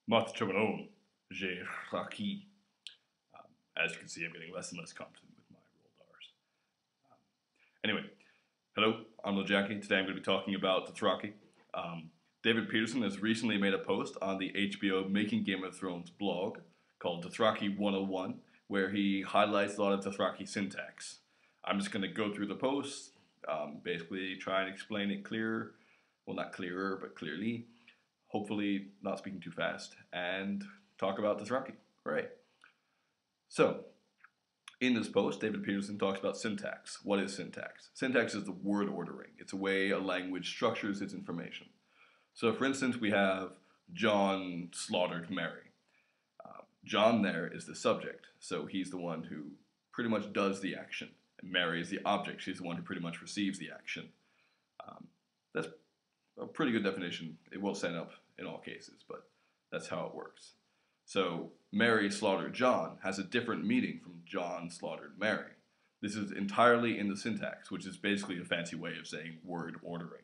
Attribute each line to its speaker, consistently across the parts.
Speaker 1: Matchamalon, j'ai raki. As you can see, I'm getting less and less confident with my rolled R's. Anyway, hello, I'm Lajaki. Today I'm going to be talking about Dothraki. David Peterson has recently made a post on the HBO Making Game of Thrones blog called Dothraki 101, where he highlights a lot of Dothraki syntax. I'm just going to go through the post, basically try and explain it clearer. Well, not clearer, but clearly. Hopefully not speaking too fast, and talk about Dothraki. Right. So, in this post, David Peterson talks about syntax. What is syntax? Syntax is the word ordering. It's a way a language structures its information. So, for instance, we have John slaughtered Mary. John there is the subject, so he's the one who pretty much does the action. And Mary is the object. She's the one who pretty much receives the action. That's a pretty good definition. It won't stand up in all cases, but that's how it works. So, Mary slaughtered John has a different meaning from John slaughtered Mary. This is entirely in the syntax, which is basically a fancy way of saying word ordering.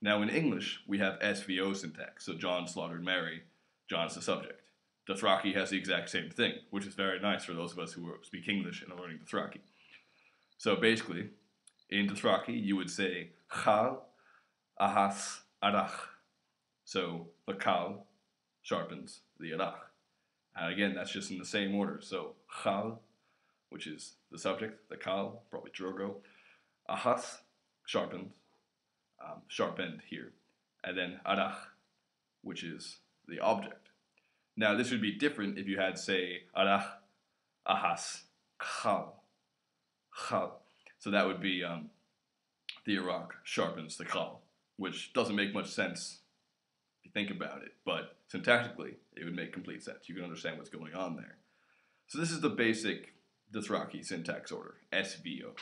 Speaker 1: Now, in English, we have SVO syntax, so John slaughtered Mary, John's the subject. Dothraki has the exact same thing, which is very nice for those of us who speak English and are learning Dothraki. So basically, in Dothraki, you would say chal, ahas, arach. So the kal sharpens the arach. And again, that's just in the same order. So chal, which is the subject, the kal, probably drogo. Ahas, sharpened, sharp end here. And then arach, which is the object. Now, this would be different if you had, say, arach, ahas, chal, chal. So that would be the arach sharpens the chal, which doesn't make much sense if you think about it, but syntactically, it would make complete sense. You can understand what's going on there. So this is the basic Dothraki syntax order, SVO.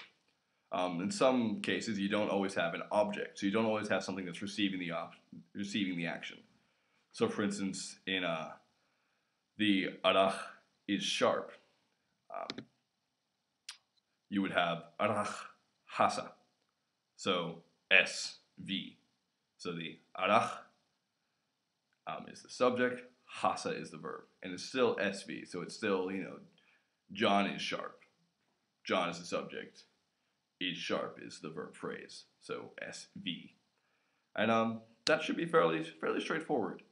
Speaker 1: In some cases, you don't always have an object, so you don't always have something that's receiving the action. So, for instance, in the arach is sharp. You would have arach hasa, so SV. So the arach is the subject, hasa is the verb, and it's still SV, so it's still, John is sharp. John is the subject, is sharp is the verb phrase, so SV. And that should be fairly straightforward.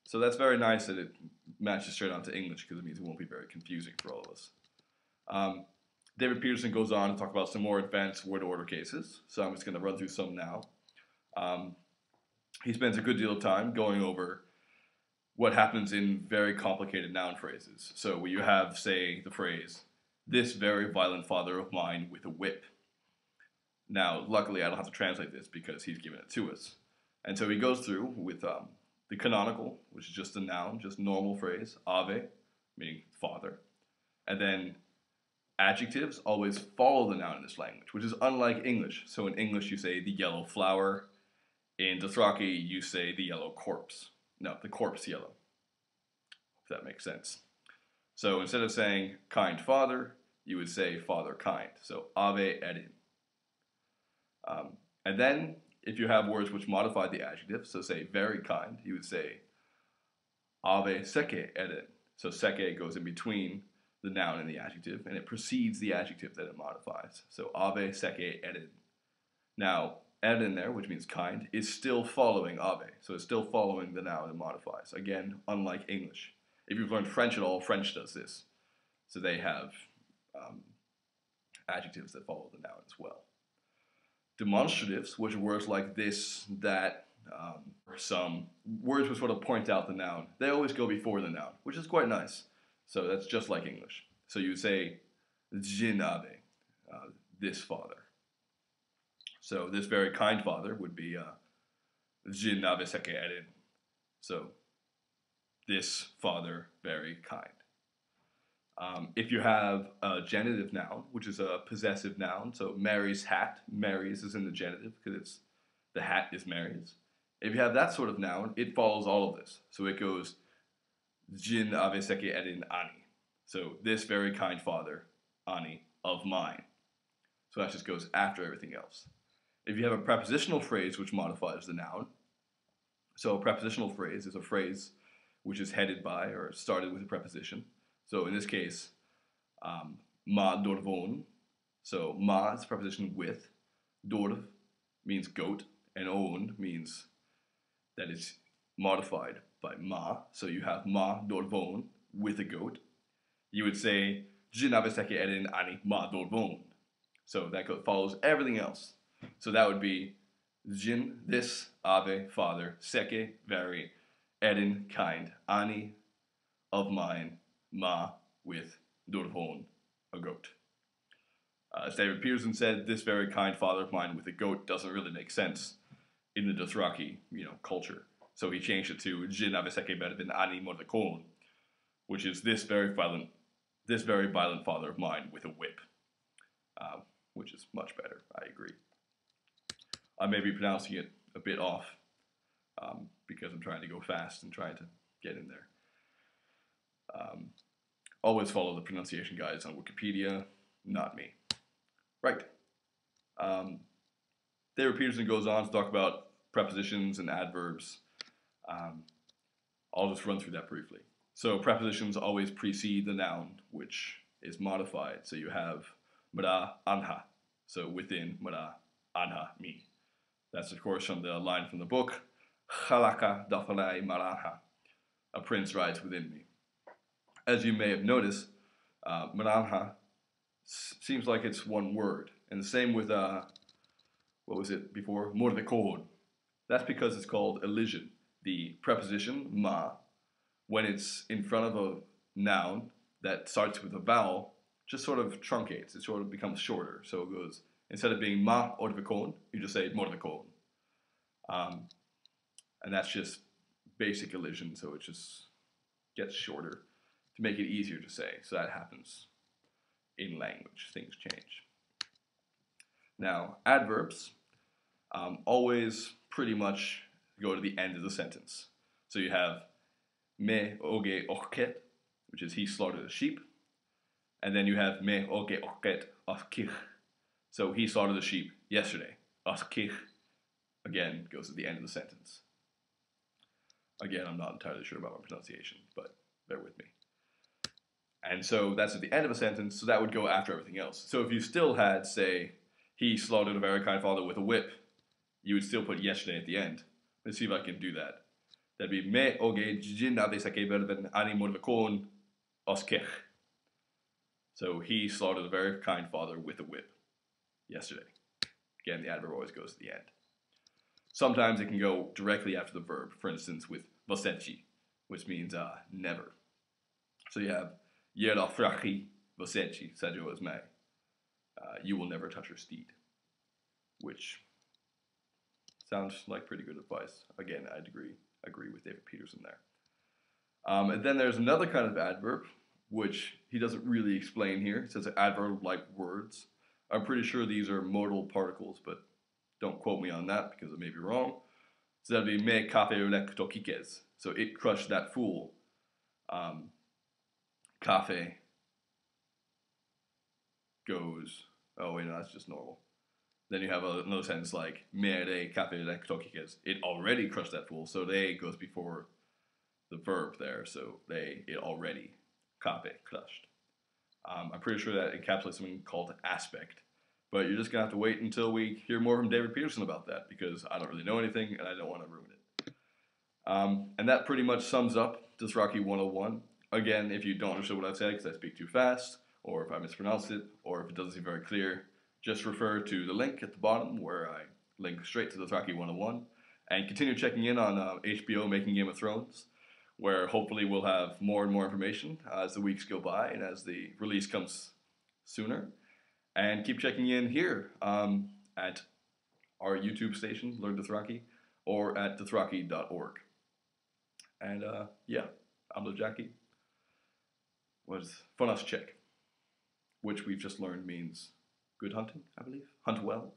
Speaker 1: So that's very nice that it matches straight onto English, because it means it won't be very confusing for all of us. David Peterson goes on to talk about some more advanced word order cases, so I'm just going to run through some now. He spends a good deal of time going over what happens in very complicated noun phrases. So you have, say, the phrase, "This very violent father of mine with a whip." Now, luckily, I don't have to translate this because he's given it to us. And so he goes through with the canonical, which is just a noun, just normal phrase, ave, meaning father. And then adjectives always follow the noun in this language, which is unlike English. So in English, you say the yellow flower. In Dothraki, you say the yellow corpse. No, the corpse yellow, if that makes sense. So instead of saying kind father, you would say father kind. So ave edin. And then, if you have words which modify the adjective, so say very kind, you would say ave seke edin. So seke goes in between the noun and the adjective, and it precedes the adjective that it modifies. So ave seke edin. Now, edin there, which means kind, is still following ave. So it's still following the noun it modifies. Again, unlike English. If you've learned French at all, French does this. So they have adjectives that follow the noun as well. Demonstratives, which are words like this, that, or some words which sort of point out the noun, they always go before the noun, which is quite nice. So that's just like English. So you would say, jin ave, this father. So this very kind father would be jin ave seke edin. So this father, very kind. If you have a genitive noun, which is a possessive noun, so Mary's hat, Mary's is in the genitive because the hat is Mary's. If you have that sort of noun, it follows all of this. So it goes jin ave seke edin ani. So this very kind father, ani, of mine. So that just goes after everything else. If you have a prepositional phrase which modifies the noun, so a prepositional phrase is a phrase which is headed by or started with a preposition. So in this case, ma dorvon. So ma is a preposition with, dorv means goat, and on means that it's modified by ma. So you have ma dorvon with a goat. You would say jin ave seke erin ani ma dorvon. So that follows everything else. So that would be jin, this, ave, father, seke, very, erin, kind, ani, of mine, ma, with, dorvon, a goat. As David Peterson said, this very kind father of mine with a goat doesn't really make sense in the Dothraki, culture. So he changed it to jin ave seke berbin ani mordekon, which is this very violent father of mine with a whip, which is much better. I agree. I may be pronouncing it a bit off because I'm trying to go fast and trying to get in there. Always follow the pronunciation guides on Wikipedia, not me. Right. David Peterson goes on to talk about prepositions and adverbs. I'll just run through that briefly. So prepositions always precede the noun, which is modified. So you have mara anha. So within mara anha, me. That's of course from the line from the book, Chalaka dothrae maraha. A prince rides within me. As you may have noticed, maranha seems like it's one word. And the same with, what was it before? Mordekon. That's because it's called elision. The preposition, ma, when it's in front of a noun that starts with a vowel, just sort of truncates. It sort of becomes shorter. So it goes, instead of being ma ordvekon, you just say mordekon. And that's just basic elision, so it just gets shorter to make it easier to say. So that happens in language. Things change. Now, adverbs always pretty much go to the end of the sentence. So you have me oge orket, which is he slaughtered a sheep. And then you have me oge orket oskich. So he slaughtered a sheep yesterday. Oskich, again, goes to the end of the sentence. Again, I'm not entirely sure about my pronunciation, but bear with me. And so that's at the end of a sentence, so that would go after everything else. So if you still had, say, he slaughtered a very kind father with a whip, you would still put yesterday at the end. Let's see if I can do that. That'd be me oge jin ave sake berben ani mordekon oskech. So he slaughtered a very kind father with a whip yesterday. Again, the adverb always goes to the end. Sometimes it can go directly after the verb, for instance, with vosechi, which means never. So you have Dothraki vosechi, sajo is me. You will never touch your steed, which sounds like pretty good advice. Again, I'd agree with David Peterson there. And then there's another kind of adverb, which he doesn't really explain here. It says adverb-like words. I'm pretty sure these are modal particles, but don't quote me on that because it may be wrong. So that'd be me cafe ulek tokikes. So it crushed that fool. Cafe goes, oh wait, no, that's just normal. Then you have another sentence like mere cafe ulek tokikes. It already crushed that fool. So they goes before the verb there. So it already, cafe, crushed. I'm pretty sure that encapsulates something called aspect. But you're just going to have to wait until we hear more from David Peterson about that because I don't really know anything and I don't want to ruin it. And that pretty much sums up Dothraki 101. Again, if you don't understand what I've said because I speak too fast, or if I mispronounced it, or if it doesn't seem very clear, just refer to the link at the bottom where I link straight to Dothraki 101 and continue checking in on HBO Making Game of Thrones, where hopefully we'll have more and more information as the weeks go by and as the release comes sooner. And keep checking in here at our YouTube station, Learn Dothraki, or at dothraki.org. And yeah, I'm Lajaki. Was Funas check, which we've just learned means good hunting, I believe. Hunt well.